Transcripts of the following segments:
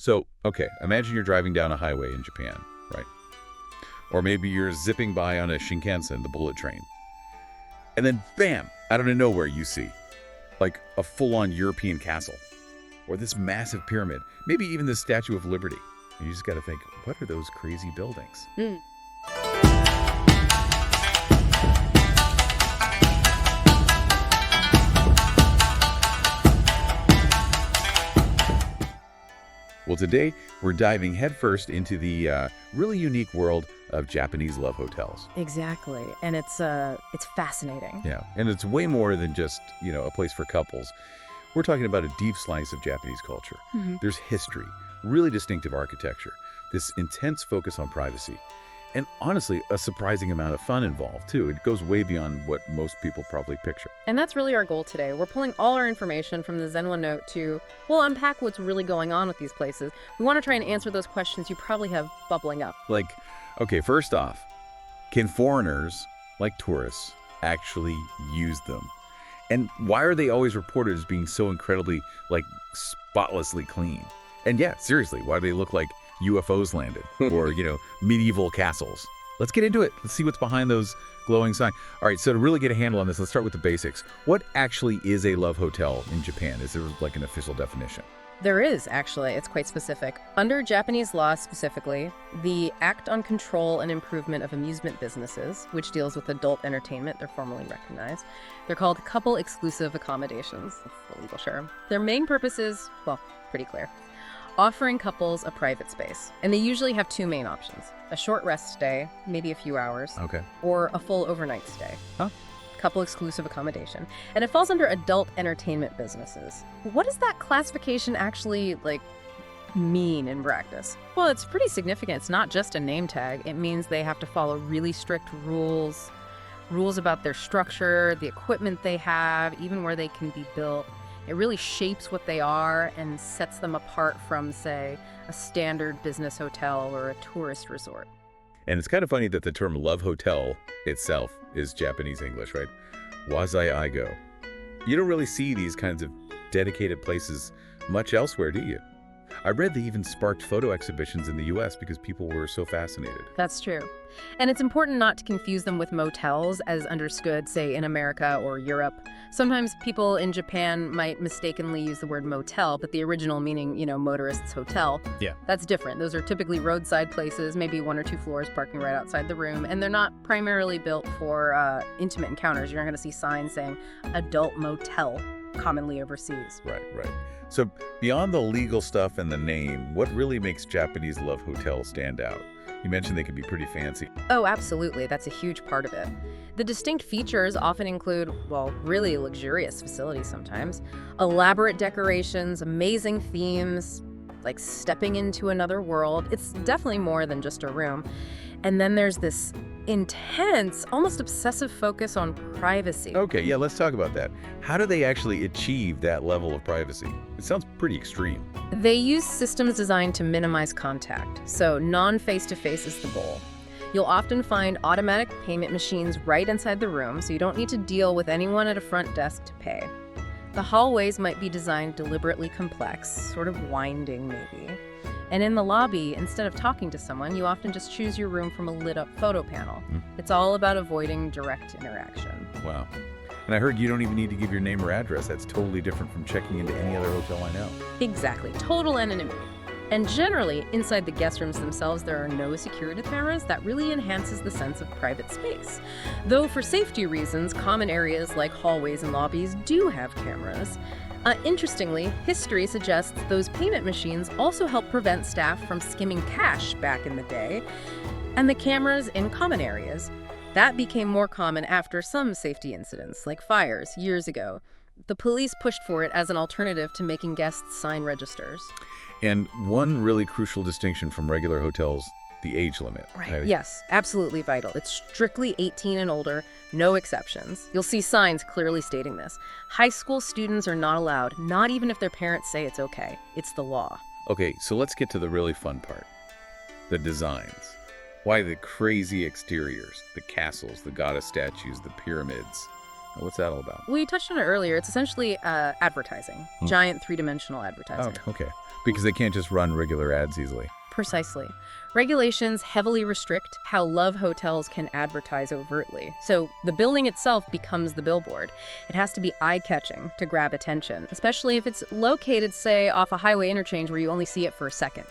So, okay, imagine you're driving down a highway in Japan, right? Or maybe you're zipping by on a Shinkansen, the bullet train. And then, bam, out of nowhere you see, like, a full-on European castle. Or this massive pyramid, maybe even the Statue of Liberty. And you just got to think, what are those crazy buildings? Well, today we're diving headfirst into the really unique world of Japanese love hotels. Exactly. And it's fascinating. Yeah, and it's way more than just, a place for couples. We're talking about a deep slice of Japanese culture. There's history, really distinctive architecture, this intense focus on privacy, and honestly, a surprising amount of fun involved, too. It goes way beyond what most people probably picture. And that's really our goal today. We're pulling all our information from the ZenWa note to, unpack what's really going on with these places. We want to try and answer those questions you probably have bubbling up. Like, okay, first off, can foreigners, like tourists, actually use them? And why are they always reported as being so incredibly, spotlessly clean? And yeah, seriously, why do they look like UFOs landed or, medieval castles? Let's get into it. Let's see what's behind those glowing signs. All right, so to really get a handle on this, let's start with the basics. What actually is a love hotel in Japan? Is there an official definition? There is, actually. It's quite specific. Under Japanese law specifically, the Act on Control and Improvement of Amusement Businesses, which deals with adult entertainment, they're formally recognized. They're called couple-exclusive accommodations, that's the legal term. Their main purpose is, pretty clear. Offering couples a private space. And they usually have two main options. A short rest stay, maybe a few hours. Okay. Or a full overnight stay. Huh? Couple exclusive accommodation. And it falls under adult entertainment businesses. What does that classification actually, mean in practice? Well, it's pretty significant. It's not just a name tag. It means they have to follow really strict rules about their structure, the equipment they have, even where they can be built. It really shapes what they are and sets them apart from, say, a standard business hotel or a tourist resort. And it's kind of funny that the term love hotel itself is Japanese English, right? Wazai Aigo. You don't really see these kinds of dedicated places much elsewhere, do you? I read they even sparked photo exhibitions in the US because people were so fascinated. That's true. And it's important not to confuse them with motels as understood, say, in America or Europe. Sometimes people in Japan might mistakenly use the word motel, but the original meaning, motorist's hotel. Yeah. That's different. Those are typically roadside places, maybe 1 or 2 floors parking right outside the room, and they're not primarily built for intimate encounters. You're not going to see signs saying adult motel commonly overseas. Right. So beyond the legal stuff and the name, what really makes Japanese love hotels stand out? You mentioned they can be pretty fancy. Oh, absolutely. That's a huge part of it. The distinct features often include, really luxurious facilities sometimes, elaborate decorations, amazing themes, like stepping into another world. It's definitely more than just a room. And then there's this intense, almost obsessive focus on privacy. Okay, yeah, let's talk about that. How do they actually achieve that level of privacy? It sounds pretty extreme. They use systems designed to minimize contact, so non-face-to-face is the goal. You'll often find automatic payment machines right inside the room, so you don't need to deal with anyone at a front desk to pay. The hallways might be designed deliberately complex, sort of winding maybe. And in the lobby, instead of talking to someone, you often just choose your room from a lit-up photo panel. It's all about avoiding direct interaction. Wow. And I heard you don't even need to give your name or address. That's totally different from checking into any other hotel I know. Exactly. Total anonymity. And generally, inside the guest rooms themselves, there are no security cameras. That really enhances the sense of private space. Though for safety reasons, common areas like hallways and lobbies do have cameras. Interestingly, history suggests those payment machines also help prevent staff from skimming cash back in the day. And the cameras in common areas, that became more common after some safety incidents, like fires, years ago. The police pushed for it as an alternative to making guests sign registers. And one really crucial distinction from regular hotels, the age limit. Right. Yes, absolutely vital. It's strictly 18 and older, no exceptions. You'll see signs clearly stating this. High school students are not allowed, not even if their parents say it's okay. It's the law. Okay, so let's get to the really fun part. The designs. Why the crazy exteriors, the castles, the goddess statues, the pyramids. What's that all about? We touched on it earlier. It's essentially advertising, giant three-dimensional advertising. Oh, okay. Because they can't just run regular ads easily. Precisely. Regulations heavily restrict how love hotels can advertise overtly. So the building itself becomes the billboard. It has to be eye-catching to grab attention, especially if it's located, say, off a highway interchange where you only see it for a second.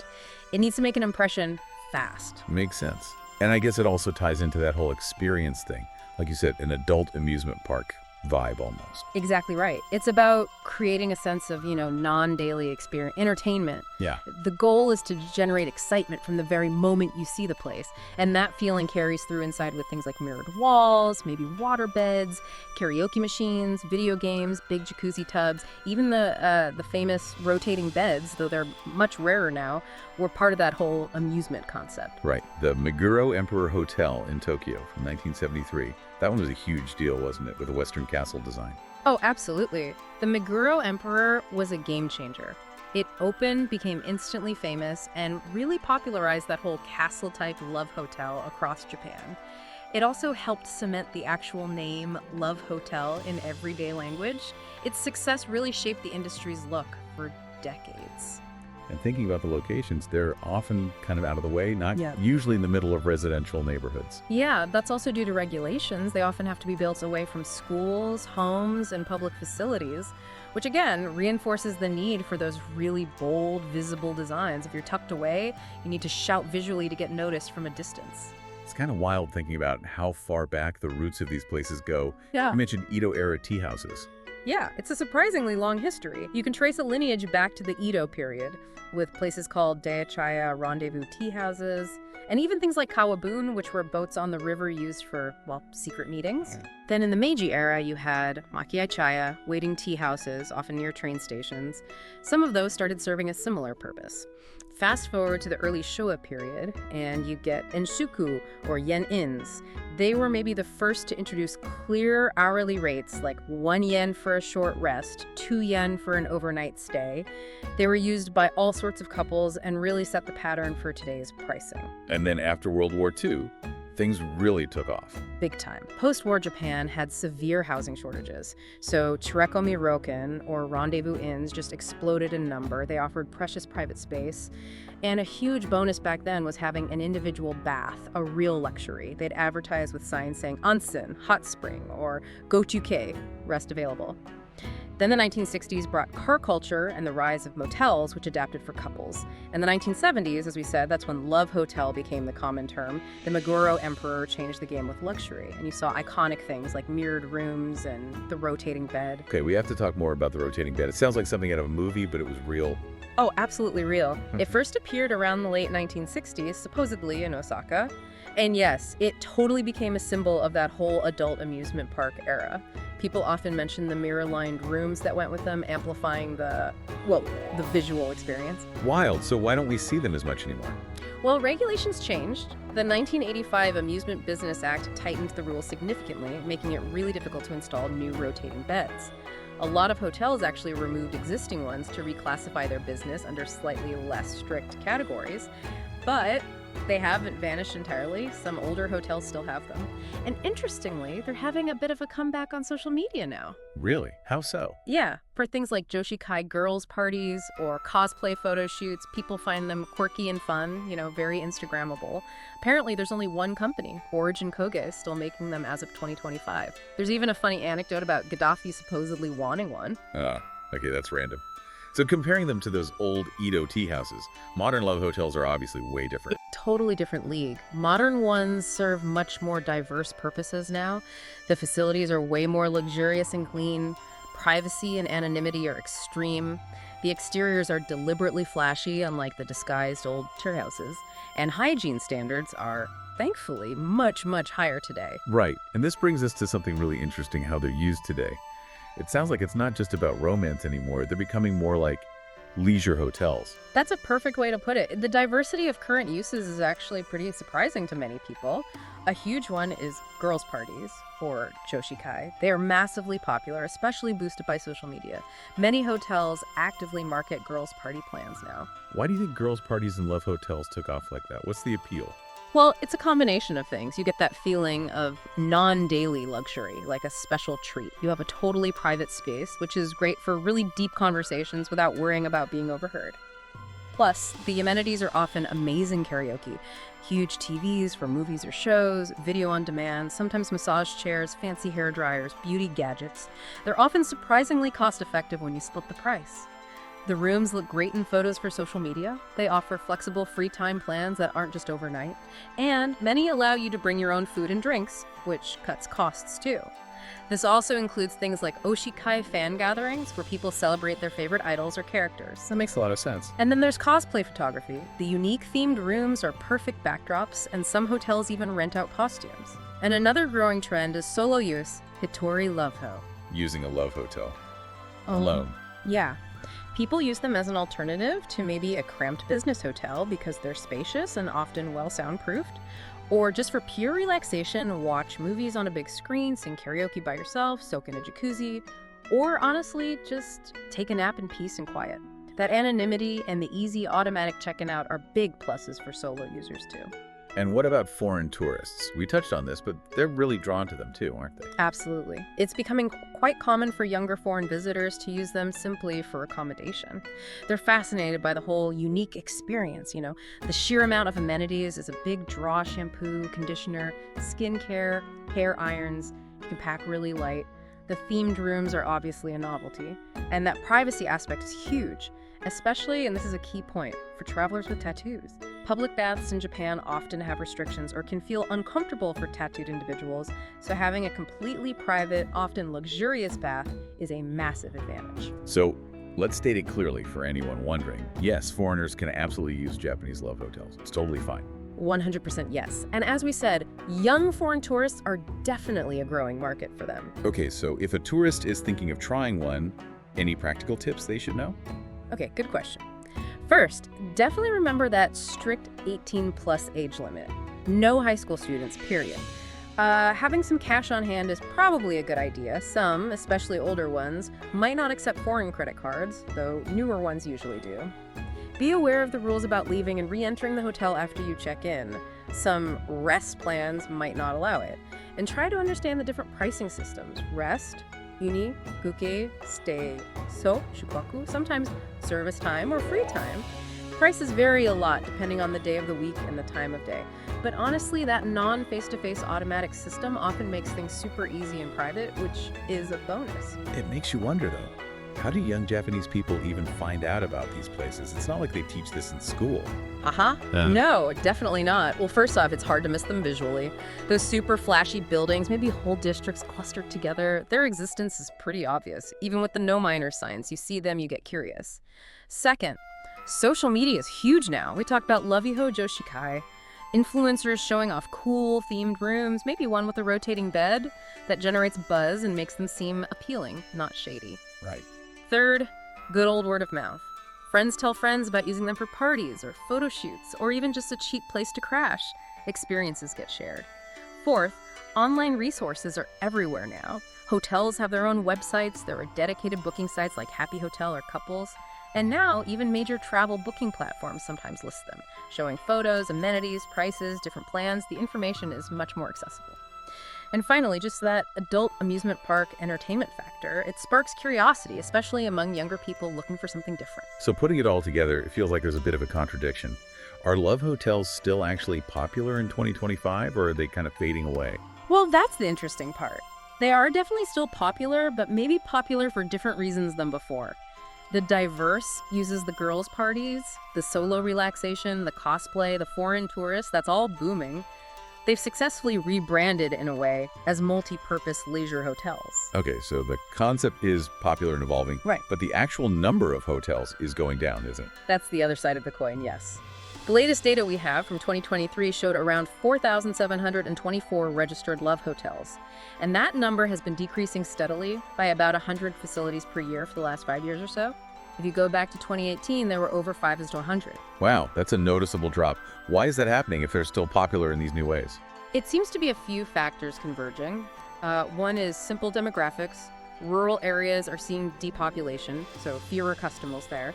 It needs to make an impression fast. Makes sense. And I guess it also ties into that whole experience thing. Like you said, an adult amusement park vibe almost. Exactly right. It's about creating a sense of, non-daily experience, entertainment. Yeah. The goal is to generate excitement from the very moment you see the place. And that feeling carries through inside with things like mirrored walls, maybe water beds, karaoke machines, video games, big jacuzzi tubs. Even the famous rotating beds, though they're much rarer now, were part of that whole amusement concept. Right. The Meguro Emperor Hotel in Tokyo from 1973. That one was a huge deal, wasn't it, with a Western castle design? Oh, absolutely. The Meguro Emperor was a game changer. It opened, became instantly famous, and really popularized that whole castle-type love hotel across Japan. It also helped cement the actual name Love Hotel in everyday language. Its success really shaped the industry's look for decades. And thinking about the locations, they're often kind of out of the way, not Yeah. usually in the middle of residential neighborhoods. Yeah, that's also due to regulations. They often have to be built away from schools, homes, and public facilities, which again reinforces the need for those really bold, visible designs. If you're tucked away, you need to shout visually to get noticed from a distance. It's kind of wild thinking about how far back the roots of these places go. Yeah. You mentioned Edo-era tea houses. Yeah, it's a surprisingly long history. You can trace a lineage back to the Edo period, with places called Daichaya rendezvous tea houses, and even things like kawabun, which were boats on the river used for, secret meetings. Then in the Meiji era, you had makiaichaya, waiting tea houses, often near train stations. Some of those started serving a similar purpose. Fast forward to the early Showa period, and you get enshuku, or yen inns. They were maybe the first to introduce clear hourly rates, like 1 yen for a short rest, 2 yen for an overnight stay. They were used by all sorts of couples and really set the pattern for today's pricing. And then after World War II, things really took off. Big time. Post-war Japan had severe housing shortages, so churekomi roken, or rendezvous inns, just exploded in number. They offered precious private space, and a huge bonus back then was having an individual bath, a real luxury. They'd advertise with signs saying onsen, hot spring, or gochuke, rest available. Then the 1960s brought car culture and the rise of motels, which adapted for couples. And the 1970s, as we said, that's when love hotel became the common term. The Meguro Emperor changed the game with luxury, and you saw iconic things like mirrored rooms and the rotating bed. Okay, we have to talk more about the rotating bed. It sounds like something out of a movie, but it was real. Oh, absolutely real. It first appeared around the late 1960s, supposedly in Osaka. And yes, it totally became a symbol of that whole adult amusement park era. People often mention the mirror-lined rooms that went with them, amplifying the visual experience. Wild, so why don't we see them as much anymore? Well, regulations changed. The 1985 Amusement Business Act tightened the rules significantly, making it really difficult to install new rotating beds. A lot of hotels actually removed existing ones to reclassify their business under slightly less strict categories, but they haven't vanished entirely. Some older hotels still have them. And interestingly, they're having a bit of a comeback on social media now. Really? How so? Yeah, for things like Joshikai girls' parties or cosplay photo shoots, people find them quirky and fun, very Instagrammable. Apparently, there's only one company, Origin Koge, still making them as of 2025. There's even a funny anecdote about Gaddafi supposedly wanting one. Okay, that's random. So comparing them to those old Edo tea houses, modern love hotels are obviously way different. Totally different league. Modern ones serve much more diverse purposes now. The facilities are way more luxurious and clean. Privacy and anonymity are extreme. The exteriors are deliberately flashy, unlike the disguised old tour houses. And hygiene standards are, thankfully, much, much higher today. Right, and this brings us to something really interesting, how they're used today. It sounds like it's not just about romance anymore. They're becoming more like leisure hotels. That's a perfect way to put it. The diversity of current uses is actually pretty surprising to many people. A huge one is girls' parties, or joshikai. They are massively popular, especially boosted by social media. Many hotels actively market girls' party plans now. Why do you think girls' parties in love hotels took off like that? What's the appeal? Well, it's a combination of things. You get that feeling of non-daily luxury, like a special treat. You have a totally private space, which is great for really deep conversations without worrying about being overheard. Plus, the amenities are often amazing karaoke. Huge TVs for movies or shows, video on demand, sometimes massage chairs, fancy hair dryers, beauty gadgets. They're often surprisingly cost-effective when you split the price. The rooms look great in photos for social media. They offer flexible free time plans that aren't just overnight. And many allow you to bring your own food and drinks, which cuts costs too. This also includes things like Oshikai fan gatherings, where people celebrate their favorite idols or characters. That makes a lot of sense. And then there's cosplay photography. The unique themed rooms are perfect backdrops, and some hotels even rent out costumes. And another growing trend is solo use, Hitori Love Ho. Using a love hotel. Oh. Alone. Yeah. People use them as an alternative to maybe a cramped business hotel because they're spacious and often well soundproofed. Or just for pure relaxation, watch movies on a big screen, sing karaoke by yourself, soak in a jacuzzi, or honestly, just take a nap in peace and quiet. That anonymity and the easy automatic check-in out are big pluses for solo users too. And what about foreign tourists? We touched on this, but they're really drawn to them too, aren't they? Absolutely. It's becoming quite common for younger foreign visitors to use them simply for accommodation. They're fascinated by the whole unique experience, The sheer amount of amenities is a big draw: shampoo, conditioner, skincare, hair irons. You can pack really light. The themed rooms are obviously a novelty. And that privacy aspect is huge, especially, and this is a key point, for travelers with tattoos. Public baths in Japan often have restrictions or can feel uncomfortable for tattooed individuals, so having a completely private, often luxurious bath is a massive advantage. So let's state it clearly for anyone wondering. Yes, foreigners can absolutely use Japanese love hotels. It's totally fine. 100% yes. And as we said, young foreign tourists are definitely a growing market for them. Okay, so if a tourist is thinking of trying one, any practical tips they should know? Okay, good question. First, definitely remember that strict 18+ age limit. No high school students, period. Having some cash on hand is probably a good idea. Some, especially older ones, might not accept foreign credit cards, though newer ones usually do. Be aware of the rules about leaving and re-entering the hotel after you check in. Some rest plans might not allow it. And try to understand the different pricing systems. Rest, uni, guke, stay, so, shukaku, sometimes service time or free time. Prices vary a lot depending on the day of the week and the time of day. But honestly, that non-face-to-face automatic system often makes things super easy and private, which is a bonus. It makes you wonder, though. How do young Japanese people even find out about these places? It's not like they teach this in school. No, definitely not. Well, first off, it's hard to miss them visually. Those super flashy buildings, maybe whole districts clustered together, their existence is pretty obvious. Even with the no minor signs, you see them, you get curious. Second, social media is huge now. We talked about Loveyho Joshikai. Influencers showing off cool themed rooms, maybe one with a rotating bed that generates buzz and makes them seem appealing, not shady. Right. Third, good old word of mouth. Friends tell friends about using them for parties or photo shoots or even just a cheap place to crash. Experiences get shared. Fourth, online resources are everywhere now. Hotels have their own websites, there are dedicated booking sites like Happy Hotel or Couples, and now even major travel booking platforms sometimes list them, showing photos, amenities, prices, different plans. The information is much more accessible. And finally, just that adult amusement park entertainment factor, it sparks curiosity, especially among younger people looking for something different. So putting it all together, it feels like there's a bit of a contradiction. Are love hotels still actually popular in 2025, or are they kind of fading away? Well, that's the interesting part. They are definitely still popular, but maybe popular for different reasons than before. The diverse uses the girls' parties, the solo relaxation, the cosplay, the foreign tourists, that's all booming. They've successfully rebranded, in a way, as multi-purpose leisure hotels. Okay, so the concept is popular and evolving, Right. But the actual number of hotels is going down, isn't it? That's the other side of the coin, yes. The latest data we have from 2023 showed around 4,724 registered love hotels. And that number has been decreasing steadily by about 100 facilities per year for the last 5 years or so. If you go back to 2018, there were over 5 to 100. Wow, that's a noticeable drop. Why is that happening if they're still popular in these new ways? It seems to be a few factors converging. One is simple demographics. Rural areas are seeing depopulation, so fewer customers there.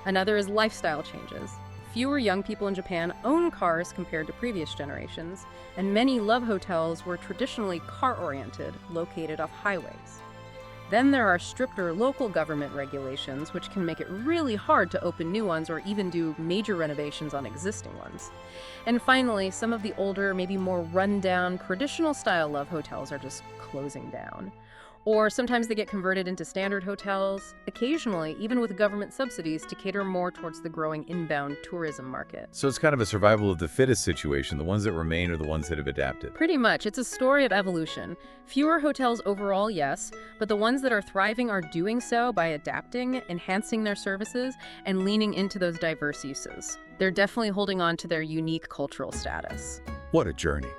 Another is lifestyle changes. Fewer young people in Japan own cars compared to previous generations, and many love hotels were traditionally car-oriented, located off highways. Then there are stricter local government regulations, which can make it really hard to open new ones or even do major renovations on existing ones. And finally, some of the older, maybe more run-down, traditional-style love hotels are just closing down. Or sometimes they get converted into standard hotels, occasionally even with government subsidies to cater more towards the growing inbound tourism market. So it's kind of a survival of the fittest situation. The ones that remain are the ones that have adapted. Pretty much. It's a story of evolution. Fewer hotels overall, yes, but the ones that are thriving are doing so by adapting, enhancing their services, and leaning into those diverse uses. They're definitely holding on to their unique cultural status. What a journey.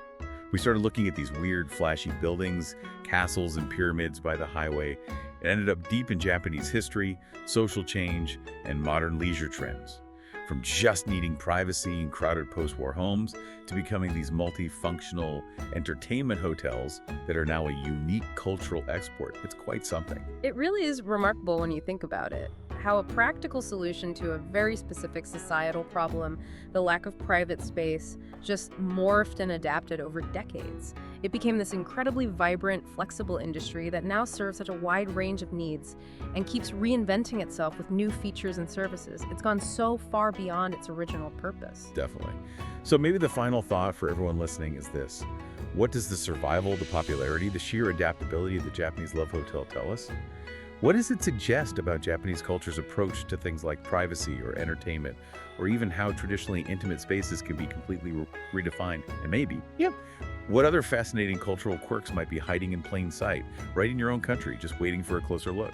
We started looking at these weird, flashy buildings, castles, and pyramids by the highway. It ended up deep in Japanese history, social change, and modern leisure trends. From just needing privacy in crowded post-war homes to becoming these multifunctional entertainment hotels that are now a unique cultural export. It's quite something. It really is remarkable when you think about it. How a practical solution to a very specific societal problem, the lack of private space, just morphed and adapted over decades. It became this incredibly vibrant, flexible industry that now serves such a wide range of needs and keeps reinventing itself with new features and services. It's gone so far beyond its original purpose. Definitely. So maybe the final thought for everyone listening is this. What does the survival, the popularity, the sheer adaptability of the Japanese love hotel tell us? What does it suggest about Japanese culture's approach to things like privacy or entertainment, or even how traditionally intimate spaces can be completely redefined? And maybe, what other fascinating cultural quirks might be hiding in plain sight, right in your own country, just waiting for a closer look?